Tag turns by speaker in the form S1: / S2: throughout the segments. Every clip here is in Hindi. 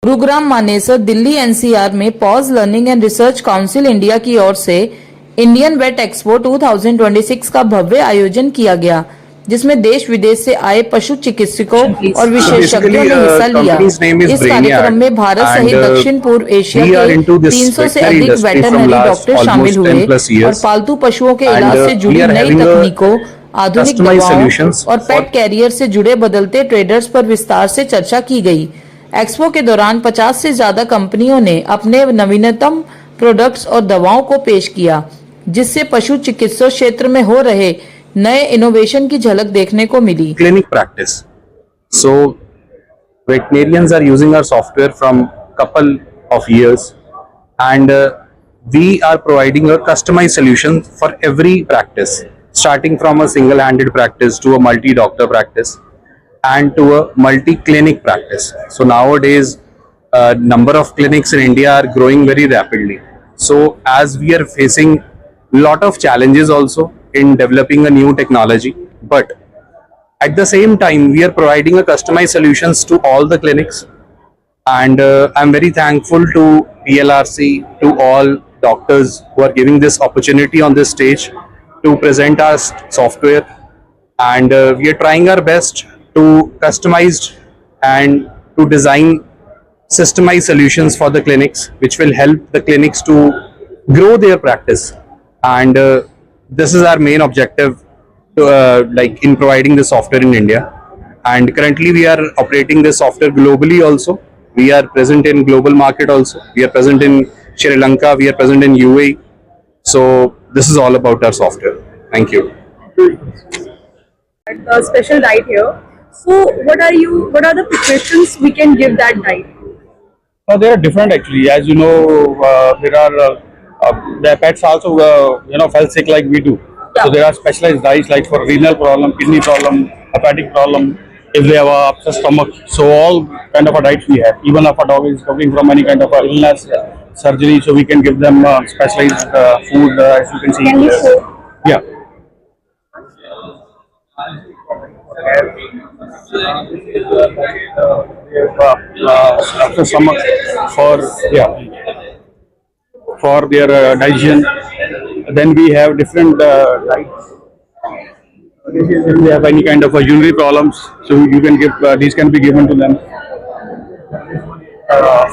S1: गुरुग्राम मानेसर दिल्ली एनसीआर में pause learning and research council India की ओर से इंडियन वेट एक्सपो 2026 का भव्य आयोजन किया गया, जिसमें देश विदेश से आए पशु चिकित्सकों और विशेषज्ञों ने हिस्सा लिया। इस कार्यक्रम में भारत सहित दक्षिण पूर्व एशिया के 300 से अधिक वेटरनरी डॉक्टर शामिल हुए और पालतू पशुओं के इलाज से जुड़ी नई तकनीकों, आधुनिक दवाओं और पेट कैरियर से जुड़े बदलते ट्रेडर्स पर विस्तार से चर्चा की गई। एक्सपो के दौरान 50 से ज्यादा कंपनियों ने अपने नवीनतम प्रोडक्ट्स और दवाओं को पेश किया, जिससे पशु चिकित्सा क्षेत्र में हो रहे नए इनोवेशन की झलक देखने को मिली।
S2: Clinic practice, so veterinarians are using our software from couple of years, and we are providing a customized solution for every practice, starting from a single-handed practice to a multi-doctor practice and to a multi-clinic practice. So nowadays, number of clinics in India are growing very rapidly. So as we are facing lot of challenges also in developing a new technology, but at the same time we are providing a customized solutions to all the clinics, and I'm very thankful to PLRC, to all doctors who are giving this opportunity on this stage to present our software, and we are trying our best to customize and to design systemized solutions for the clinics, which will help the clinics to grow their practice. And this is our main objective to, like in providing the software in India. And currently we are operating this software globally also. We are present in global market also. We are present in Sri Lanka. We are present in UAE. So this is all about our software. Thank you.
S3: A special diet here. So what are the precautions we can give that diet?
S4: They are different actually. As you know, there are the pets also fell sick like we do. Yeah. So there are specialized diets like for renal problem, kidney problem, hepatic problem, if they have a upset stomach. So all kind of a diets we have. Even if a dog is suffering from any kind of a illness, surgery, so we can give them specialized food, as you can see.
S3: Can we show?
S4: Yeah. After stomach for their digestion. Then we have different diets. If they have any kind of a urinary problems, so you can give these can be given to them.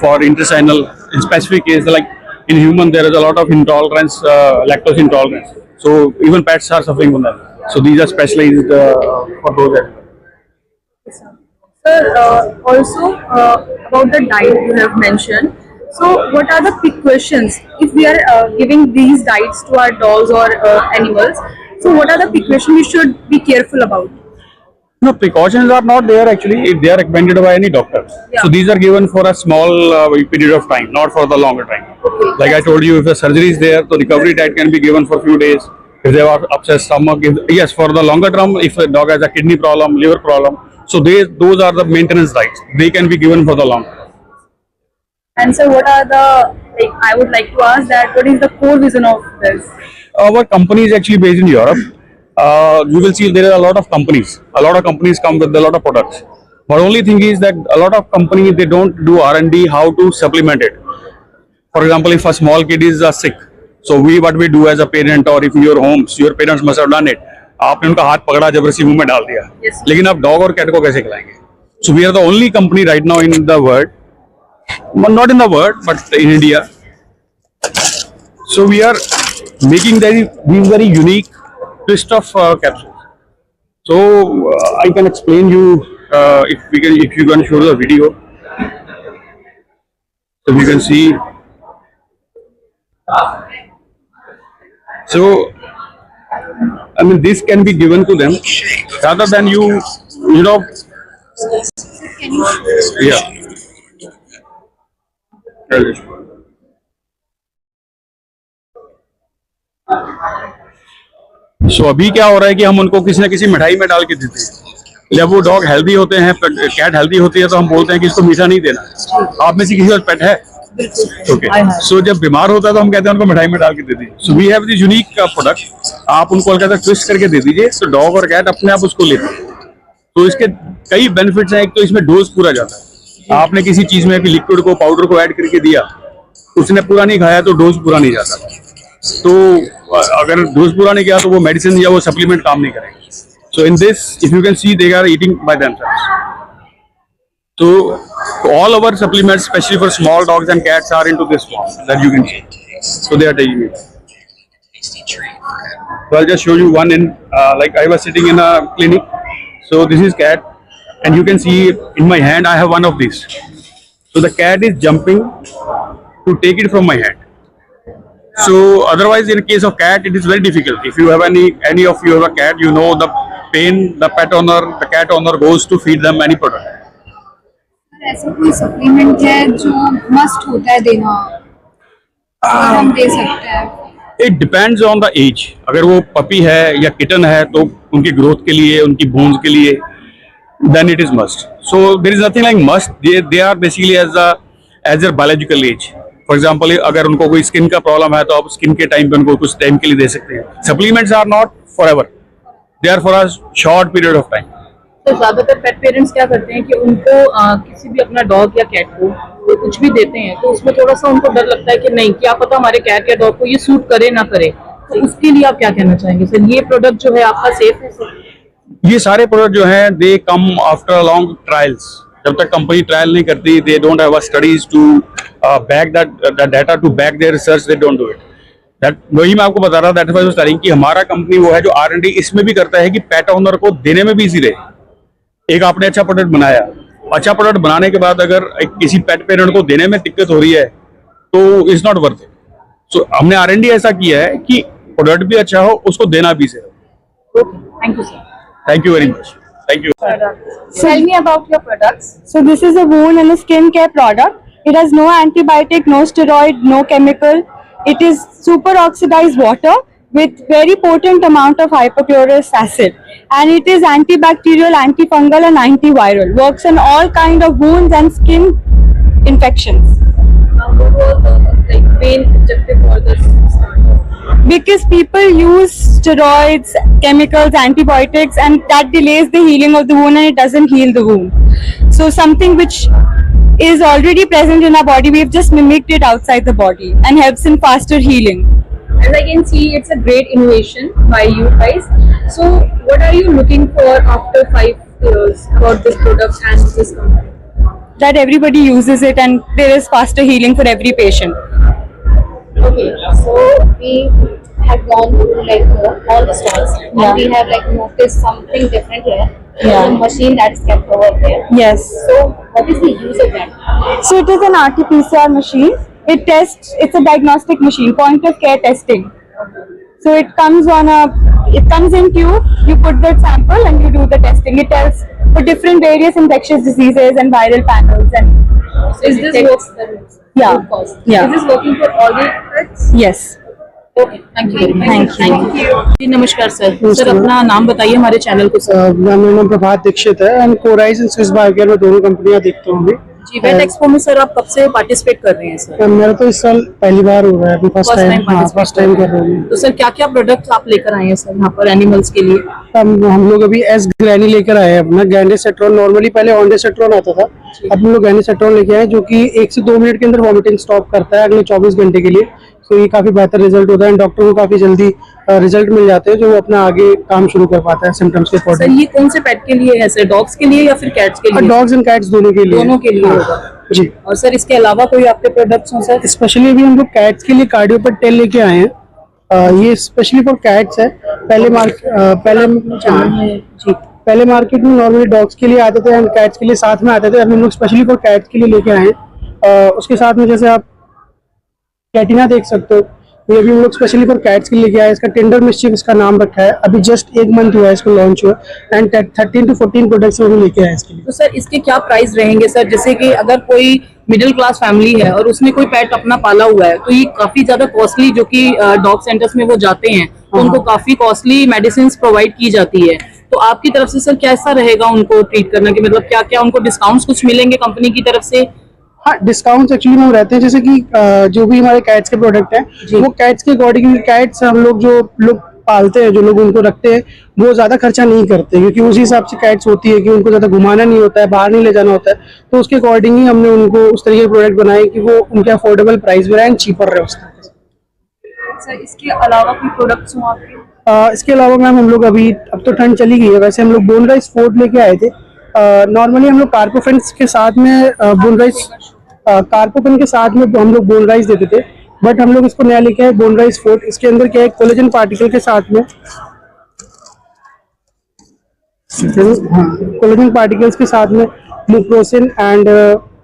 S4: For intestinal, in specific case like in human there is a lot of intolerance, lactose intolerance. So even pets are suffering from that. So these are specialized for those as well.
S3: Sir, also about the diet you have mentioned. So what are the precautions if we are giving these diets to our dogs or animals? So what are the precautions we should be careful about?
S4: No, precautions are not there actually if they are recommended by any doctor. Yeah. So these are given for a small period of time, not for the longer time. Okay. Like I told you, if the surgery is there, the recovery diet can be given for few days. If they have upset stomach, yes, for the longer term, if a dog has a kidney problem, liver problem, so those are the maintenance diets. They can be given for the long term.
S3: And so what are the, I would like to ask that, what is the core vision of this?
S4: Our company is actually based in Europe. You will see there are a lot of companies. A lot of companies come with a lot of products. But only thing is that a lot of companies, they don't do R&D how to supplement it. For example, if a small kid is sick, so what we do as a parent, or if in your homes, your parents must have done it. आपने उनका हाथ पकड़ा जबरदस्ती मुंह में डाल दिया, लेकिन आप डॉग और कैट को कैसे खिलाएंगे? So we are the only company right now in the world, not in the world, but in India. So we are making these very unique twist of capsules. So I can explain you if you can show the video, so we can see. So, I mean, this can be given to them rather than you know. Yeah. So अभी क्या हो रहा है कि हम उनको किसी न किसी मिठाई में डाल के देते हैं। जब वो डॉग हेल्दी होते हैं, कैट हेल्दी होती है, तो हम बोलते हैं कि इसको मीठा नहीं देना। आप में से किसी का पेट है? ओके, सो जब बीमार होता है तो हम कहते हैं उनको मिठाई में डाल के दे दीजिए। So we have this unique product, आप उनको हल्का सा ट्विस्ट करके दे दीजिए, तो डॉग और कैट अपने आप उसको लेते हैं। तो इसके कई बेनिफिट्स हैं। एक तो इसमें डोज पूरा जाता है, आपने किसी चीज में लिक्विड को पाउडर को ऐड करके दिया, उसने पूरा नहीं खाया तो डोज पूरा नहीं जाता। तो अगर डोज पूरा नहीं किया तो वो मेडिसिन या वो सप्लीमेंट काम नहीं करेंगे। So in this if you can see they are eating by themselves. So all our supplements, especially for small dogs and cats, are into this form that you can see. So they are taking it. So I'll just show you one in like I was sitting in a clinic. So this is cat, and you can see in my hand I have one of these. So the cat is jumping to take it from my hand. So otherwise, in case of cat, it is very difficult. If you have any of you have a cat, you know the pain the pet owner, the cat owner goes to feed them any product.
S5: ऐसा कोई सप्लीमेंट है जो मस्ट होता है देना और हम दे सकते हैं?
S4: It depends on the age. अगर वो पपी है या किटन है तो उनकी ग्रोथ के लिए, उनकी बोन्स के लिए, then it is must. So there is nothing like must, they are basically age their biological age. For example अगर उनको कोई स्किन का प्रॉब्लम है तो आप स्किन के टाइम पे उनको कुछ टाइम के लिए दे सकते हैं। Supplements are not forever, they are for a short period of time.
S1: तो ज्यादातर पेट पेरेंट्स क्या करते हैं कि उनको किसी भी अपना डॉग या कैट को वो कुछ भी देते हैं तो उसमें थोड़ा सा उनको डर लगता है कि नहीं, क्या पता हमारे कैट या डॉग को ये सूट करे ना करे। तो उसके लिए आप क्या कहना चाहेंगे सर? ये प्रोडक्ट जो है आपका सेफ है सर?
S4: ये सारे प्रोडक्ट जो हैं they come after long trials. जब तक कंपनी ट्रायल नहीं करती, they don't have studies to back that data to back their research, they don't do it. That वही मैं आपको बता रहा था, दैट वाज स्टार्टिंग कि हमारा कंपनी वो है जो R&D इसमें भी करता है कि पेट ओनर को देने में भी इजी रहे। एक आपने अच्छा प्रोडक्ट बनाया, अच्छा प्रोडक्ट बनाने के बाद अगर किसी पेट पेरेंट को देने में दिक्कत हो रही है तो इट्स नॉट वर्थ इट। सो हमने R&D ऐसा किया है कि प्रोडक्ट भी अच्छा हो, उसको देना भी सही हो।
S1: Thank you sir.
S4: Thank you very much. Thank you.
S3: Tell me about your products.
S6: So this is a wound and a skin care product. It has no antibiotic, no steroid, no chemical. It is super oxidized water with very potent amount of hypochlorous acid, and it is antibacterial, antifungal and antiviral. Works on all kind of wounds and skin infections.
S3: What was the main objective for this startup?
S6: Because people use steroids, chemicals, antibiotics, and that delays the healing of the wound and it doesn't heal the wound. So something which is already present in our body, we've just mimicked it outside the body and helps in faster healing.
S3: As I can see, it's a great innovation by you guys. So what are you looking for after 5 years about this product and this company?
S6: That everybody uses it and there is faster healing for every patient.
S5: Okay, so we have gone through like all the stores and we have like noticed something different here.
S6: Yeah.
S5: The machine that is kept over there.
S6: Yes.
S5: So what is the use of that?
S6: So it is an RT-PCR machine. It tests, it's a diagnostic machine, point of care testing. So it comes in tube, you put the sample and you do the testing. It tells for different various infectious diseases and viral panels and
S3: Is this works?
S6: Yeah. Yeah.
S3: Is this working for all the pets?
S6: yes.
S3: Okay, thank you.
S6: Thank you.
S1: जी नमस्कार सर। सर अपना नाम बताइए हमारे चैनल को सर।
S7: मेरा नाम प्रभात दीक्षित है एंड कोराइज एंड स्विस बायोकेयर में दोनों कंपनियां देखता हूँ अभी।
S1: जी वेट एक्सपो में सर आप कब से पार्टिसिपेट कर रहे हैं सर?
S7: मेरा तो इस साल पहली बार हो रहा है, अभी फर्स्ट टाइम कर रहा हूँ।
S1: तो सर क्या क्या प्रोडक्ट्स आप लेकर आए हैं सर यहाँ पर एनिमल्स के लिए?
S7: हम लोग अभी एस ग्रैनी लेकर आए हैं अपना गैंडेसेट्रॉन। नॉर्मली पहले ऑन्डेसेट्रॉन आता था, अब हम लोग गैंडेसेट्रॉन लेके आए जो कि 1 से 2 मिनट के अंदर वॉमिटिंग स्टॉप करता है अगले 24 घंटे के लिए। तो ये काफी बेहतर रिजल्ट होता है, डॉक्टर को काफी जल्दी रिजल्ट मिल जाते हैं जो वो अपना आगे काम शुरू कर पाता है सिम्टम्स के
S1: सर
S7: अकॉर्डिंग।
S1: ये कौन से पेट के लिए है सर? डॉग्स के लिए या फिर कैट्स के लिए?
S7: डॉग्स एंड कैट्स दोनों के लिए।
S1: दोनों के लिए
S7: हाँ,
S1: होगा।
S7: जी।
S1: और सर इसके अलावा कोई आपके प्रोडक्ट्स हो सर?
S7: स्पेशली अभी हम लोग कैट्स के लिए कार्डियोपेट टेल लेके आए हैं। ये स्पेशली फॉर कैट्स है। पहले मार्केट में नॉर्मली डॉग्स के लिए आते थे एंड कैट्स के लिए साथ में आते थे, अब हम लोग स्पेशली फॉर कैट्स के लिए लेके आए हैं। उसके साथ में जैसे आप कैटिना देख सकते हो, ये भी हम लोग स्पेशली फॉर कैट्स के लिए लेके आए। इसका टेंडर मिस्चीफ इसका नाम रखा है, अभी जस्ट 1 मंथ हुआ है इसको लॉन्च हुआ एंड 13 to 14 प्रोडक्ट्स हम लेके आए इसके लिए।
S1: तो सर इसके क्या प्राइस रहेंगे सर? जैसे कि अगर कोई मिडिल क्लास फैमिली है और उसने कोई पेट अपना पाला हुआ है तो ये काफी ज्यादा कॉस्टली, जो कि डॉग सेंटर्स में वो जाते हैं तो उनको काफी कॉस्टली मेडिसिन प्रोवाइड की जाती है। तो आपकी तरफ से सर कैसा रहेगा उनको ट्रीट करना, कि मतलब क्या क्या उनको डिस्काउंट्स कुछ मिलेंगे कंपनी की तरफ से?
S7: हाँ, डिस्काउंट्स एक्चुअली में रहते हैं, जैसे कि जो भी हमारे कैट्स के प्रोडक्ट हैं वो कैट्स के अकॉर्डिंग, कैट्स हम लोग जो लोग पालते हैं, जो लोग उनको रखते हैं, वो ज़्यादा खर्चा नहीं करते, क्योंकि उसी हिसाब से कैट्स होती है कि उनको ज़्यादा घुमाना नहीं होता है, बाहर नहीं ले जाना होता है। तो उसके अकॉर्डिंग ही हमने उनको उस तरीके के प्रोडक्ट बनाए कि वो उनके अफोर्डेबल प्राइस में रहे एंड चीपर रहे उस तरह से।
S3: सर इसके अलावा कोई प्रोडक्ट्स हो आपके?
S7: इसके अलावा मैम हम लोग अभी, अब तो ठंड चली गई है, वैसे हम लोग बोन राइस फोर्ट लेके आए थे। नॉर्मली हम लोग कार्पोफेंस के साथ में बोन राइस, कार्पोफेन के साथ में हम लोग बोन राइस देते थे, बट हम लोग इसको नया लेके आए बोन राइस फोर्ट। इसके अंदर क्या है, कोलेजन पार्टिकल के साथ में, हाँ, कोलेजन पार्टिकल्स के साथ में मुप्रोसिन एंड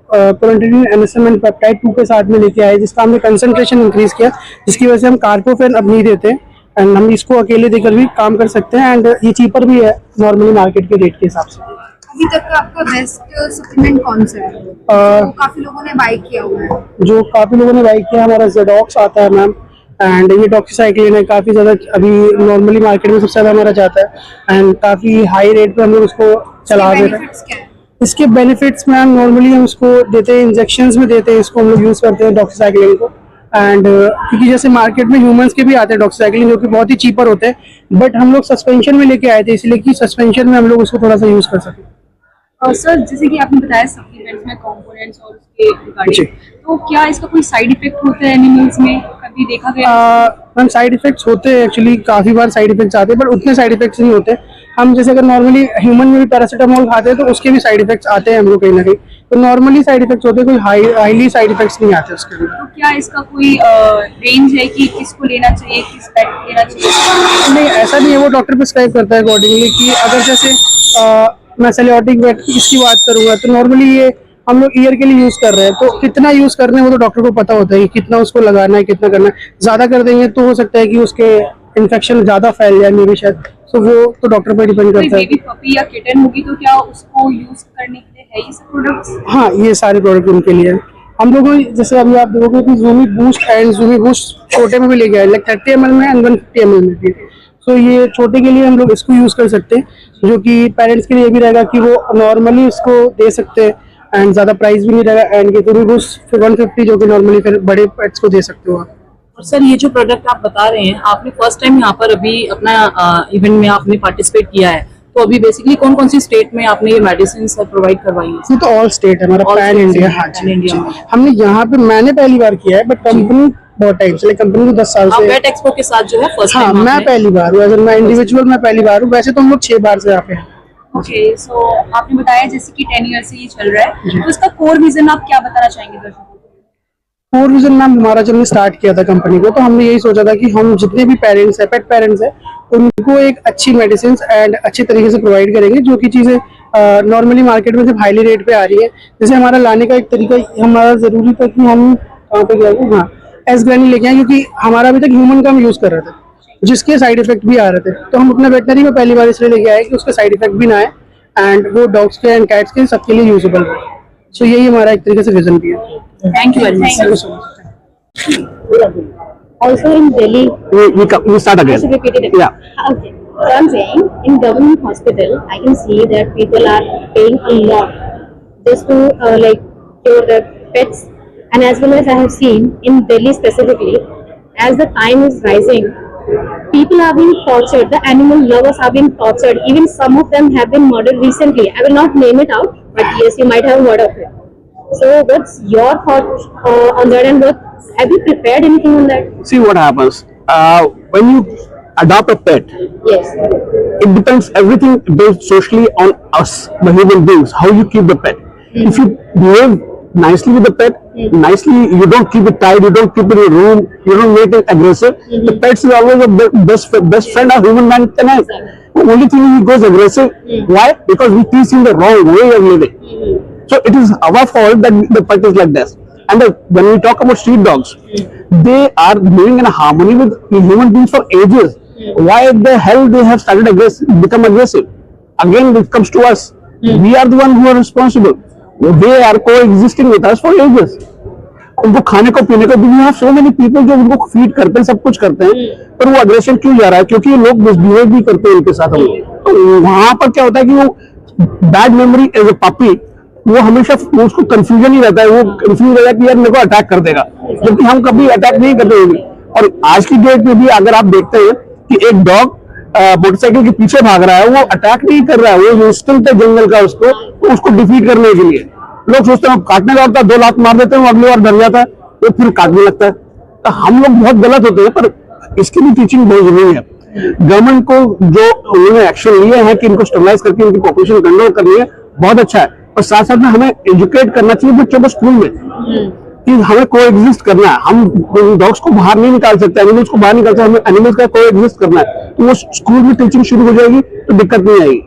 S7: कोलेंटिनिन एनएसएम एंड पेप्टाइड 2 के साथ में लेके आए, जिसका हमने कंसंट्रेशन इंक्रीज किया, जिसकी वजह से हम कार्पोफेन अब नहीं देते एंड हम इसको अकेले देकर भी काम कर सकते हैं एंड ये चीपर भी है नॉर्मली मार्केट के रेट के हिसाब से।
S5: अभी तक का आपका बेस्ट सप्लीमेंट कौन सा है जो काफी लोगों ने बाय किया हुआ है?
S7: जो काफी लोगों ने बाई किया, हमारा जेडॉक्स आता है मैम, एंड ये डॉक्सीसाइक्लिन है, काफी ज्यादा अभी नॉर्मली मार्केट में सबसे ज्यादा हमारा जाता है एंड काफी हाई रेट पे हम लोग उसको चला दे रहे हैं।
S5: बेनिफिट्स क्या है?
S7: इसके बेनिफिट्स मैम नॉर्मली हम इसको देते हैं, इंजेक्शंस में देते हैं, इसको हम लोग यूज करते हैं डॉक्सीसाइक्लिन को एंड क्योंकि जैसे मार्केट में ह्यूमंस के भी आते हैं डॉक्सीसाइक्लिन जो कि बहुत ही चीपर होते हैं, बट हम लोग सस्पेंशन में लेके आए थे इसलिए कि सस्पेंशन में हम लोग उसको थोड़ा सा यूज कर सकें।
S3: सर जैसे कि आपने बताया सप्लीमेंट्स में कंपोनेंट्स और उसके
S7: जी।
S3: रिगार्डिंग, तो क्या इसका कोई साइड इफेक्ट होता है एनिमल्स में, कभी देखा गया?
S7: मैम साइड इफेक्ट्स होते हैं, एक्चुअली काफी बार साइड इफेक्ट्स आते हैं, बट उतने साइड इफेक्ट्स नहीं होते। हम जैसे अगर नॉर्मली ह्यूमन में भी पैरासीटामोल खाते हैं तो उसके भी साइड इफेक्ट्स आते हैं हम लोग कहीं ना कहीं, तो नॉर्मली साइड इफेक्ट्स होते हैं, कोई हाईली साइड इफेक्ट्स नहीं आते उसके अंदर।
S3: तो क्या इसका कोई रेंज है कि किसको लेना चाहिए, किस पेट को लेना चाहिए?
S7: नहीं, ऐसा नहीं है, वो डॉक्टर प्रिस्क्राइब करता है अकॉर्डिंगली कि अगर जैसे मैं सेलियोटिक वेट इसकी बात करूंगा तो नॉर्मली ये हम लोग ईयर के लिए यूज कर रहे हैं, तो कितना यूज करना है वो तो डॉक्टर को पता होता है कि कितना उसको लगाना है, कितना करना है। ज्यादा कर देंगे तो हो सकता है कि उसके इन्फेक्शन ज्यादा फैल जाए, मे भी शायद, तो वो तो डॉक्टर पर डिपेंड
S3: कोई
S7: करता है।
S3: बेबी पपी या किटन होगी तो क्या उसको यूज करने के लिए है ये सब प्रोडक्ट्स?
S7: हाँ, ये सारे प्रोडक्ट उनके लिए हैं। हम लोगों जैसे अभी आप देखोगे कि ज़ूमी बूस्ट एंड ज़ूमी बूस्ट छोटे में भी लेके आए, लाइक 30 ml में एंड 150 ml में भी, तो ये छोटे के लिए हम लोग इसको यूज कर सकते हैं, जो कि पेरेंट्स के लिए भी रहेगा कि वो नॉर्मली इसको दे सकते हैं एंड ज्यादा प्राइस भी नहीं रहेगा, एंड ये ज़ूमी बूस्ट 150 जो कि नॉर्मली फिर बड़े पेट्स को दे सकते हो आप।
S1: और सर ये जो प्रोडक्ट आप बता रहे हैं, आपने फर्स्ट टाइम यहाँ पर अभी अपना इवेंट में आपने पार्टिसिपेट किया है, तो अभी बेसिकली कौन कौन सी स्टेट में आपने ये मेडिसिन प्रोवाइड करवाई है?
S7: ये तो ऑल स्टेट है हमारा,
S1: All
S7: पैन
S1: states
S7: इंडिया।
S1: में,
S7: हाँ
S1: pan
S7: जी,
S1: India
S7: जी।
S1: में।
S7: हमने यहाँ पे, मैंने पहली बार किया है, बट कंपनी बहुत टाइम से, कंपनी को 10 साल
S1: आप
S7: से।
S1: वेट एक्सपो के साथ जो है फर्स्ट
S7: हाँ,
S1: टाइम
S7: मैं पहली बार हूँ, अगर मैं इंडिविजुअल मैं पहली बार हूँ, वैसे तो हम लोग 6 बार से यहाँ पे हैं।
S3: ओके, सो आपने बताया जैसे कि 10 ईयर से ये चल रहा है, तो इसका कोर विजन आप क्या बताना चाहेंगे दर्शकों को?
S7: फोर रीजन मैम, हमारा जब हमने स्टार्ट किया था कंपनी को, तो हमने यही सोचा था कि हम जितने भी पेरेंट्स हैं, पेट पेरेंट्स हैं, उनको एक अच्छी मेडिसिन एंड अच्छे तरीके से प्रोवाइड करेंगे, जो कि चीज़ें नॉर्मली मार्केट में जब हाईली रेट पे आ रही है। जैसे हमारा लाने का एक तरीका हमारा जरूरी था कि हम कहाँ पे गए थे, हाँ, एसग्रेनी लेके आए, क्योंकि हमारा अभी तक ह्यूमन का हम यूज़ कर रहे थे, जिसके साइड इफेक्ट भी आ रहे थे, तो हम अपना वेटनरी में पहली बार इसलिए लेके आए कि उसका साइड इफेक्ट भी ना आए एंड वो डॉग्स के एंड कैट्स के सबके लिए यूजेबल रहे। सो यही हमारा एक तरीके से विजन भी है।
S1: Thank you very much.
S7: Thank you so much.
S5: Also in Delhi,
S8: we start again.
S5: also repeated it.
S8: Yeah.
S5: Okay. So I'm saying in government hospital, I can see that people are paying a lot just to like cure their pets, and as well as I have seen in Delhi specifically, as the time is rising, people are being tortured. The animal lovers are being tortured. Even some of them have been murdered recently. I will not name it out, but yes, you might have heard of it. So what's your thought on that, and what have you prepared anything on that?
S8: See what happens when you adopt a pet.
S5: Yes.
S8: It depends everything based socially on us, the human beings, how you keep the pet. If you behave nicely with the pet, nicely, you don't keep it tied, you don't keep it in a room, you don't make it aggressive. The pet is always the best friend a human man can have. The only thing he goes aggressive. Why? Because we teach him the wrong way of living. So it is our fault that the pet is like this. And when we talk about street dogs, they are living in a harmony with human beings for ages. Why the hell they have started become aggressive? Again, it comes to us. We are the one who are responsible. They are coexisting with us for ages. उनको खाने को पीने को भी, we have so many people जो उनको फीड करते हैं, सब कुछ करते हैं, पर वो अग्रेशन क्यों जा रहा है? क्योंकि लोग मिसबिहेव भी करते हैं उनके साथ। हम लोग तो वहां पर क्या होता है कि वो bad memory as a puppy, वो हमेशा उसको कंफ्यूजन ही रहता है, वो कंफ्यूज रहता है कि यार मेरे को अटैक कर देगा, जबकि हम कभी अटैक नहीं करते होंगे। और आज की डेट में भी अगर आप देखते हैं कि एक डॉग मोटरसाइकिल के पीछे भाग रहा है, वो अटैक नहीं कर रहा है, वो इंस्टिंक्ट है जंगल का उसको डिफीट करने के लिए। लोग सोचते हैं काटने का होता है, 2 लात मार देते हैं, वो अगली बार डर जाता है, तो फिर काटने लगता है। तो हम लोग बहुत गलत होते हैं, पर इसकी भी टीचिंग बहुत जरूरी है। गवर्नमेंट को जो उन्होंने एक्शन लिए हैं कि इनको स्टेबलाइज करके इनकी पॉपुलेशन कंट्रोल करनी है, बहुत अच्छा है। और साथ साथ में हमें एजुकेट करना चाहिए बच्चों को स्कूल में कि हमें को एग्जिस्ट करना है। हम डॉग्स को बाहर नहीं निकाल सकते, एनिमल्स को बाहर निकाल सकते, हमें एनिमल्स का को एग्जिस्ट करना है। तो वो स्कूल में टीचिंग शुरू हो जाएगी तो दिक्कत नहीं आएगी।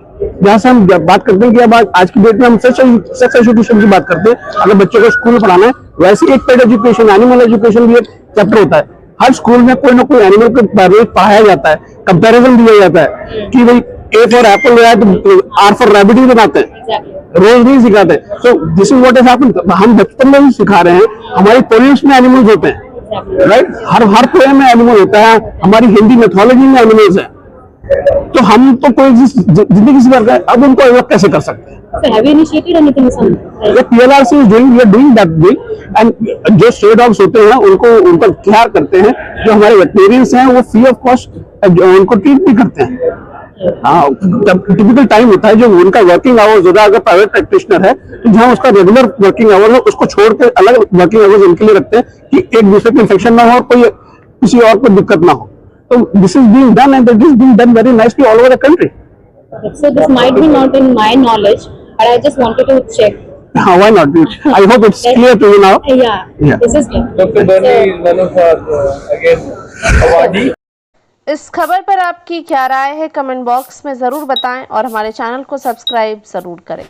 S8: जहां से हम बात करते हैं कि अब आज की डेट में हम सेक्स एजुकेशन की बात करते हैं, अगर बच्चों को स्कूल में पढ़ाना है, वैसे एक पेट एजुकेशन, एनिमल एजुकेशन भी एक चैप्टर होता है। हर स्कूल में कोई ना कोई एनिमल के बारे में पढ़ाया जाता है, कंपैरिजन दिया जाता है कि भाई ए फॉर एप्पल है तो आर फॉर रैबिट ही बनाते हैं, रोज नहीं सिखाते। So this is what has happened. हम बचपन में भी सिखा रहे हैं, हमारी पोएम्स में एनिमल्स होते हैं, राइट, हर पोएम में एनिमल होता है, हमारी हिंदी मैथोलॉजी में एनिमल्स है। तो हम तो कोई जिंदगी से करते हैं, अब उनको अलग कैसे कर सकते हैं?
S5: So have you initiated anything?
S8: The PLRC is doing, we are doing that way, and जो स्ट्रे डॉग्स होते हैं उनको उनका केयर करते हैं, जो हमारे वेटनेरियंस हैं वो फ्री ऑफ कॉस्ट उनको ट्रीट भी करते हैं। हाँ, टिपिकल टाइम होता है जो उनका वर्किंग आवर्स होता है, अगर प्राइवेट प्रैक्टिशनर है तो जहाँ उसका रेगुलर वर्किंग आवर है उसको छोड़ के अलग वर्किंग आवर्स उनके लिए रखते हैं कि एक दूसरे को इन्फेक्शन ना हो और कोई किसी और को दिक्कत ना हो। तो this is being done and it is being done very nicely all over the country.
S5: So this might be not in my knowledge, but I just wanted to check.
S8: Why not? I hope it's clear to you now.
S5: Yeah. This is clear.
S9: Dr. Bernie is one of our again awardee.
S10: इस खबर पर आपकी क्या राय है कमेंट बॉक्स में ज़रूर बताएं और हमारे चैनल को सब्सक्राइब ज़रूर करें।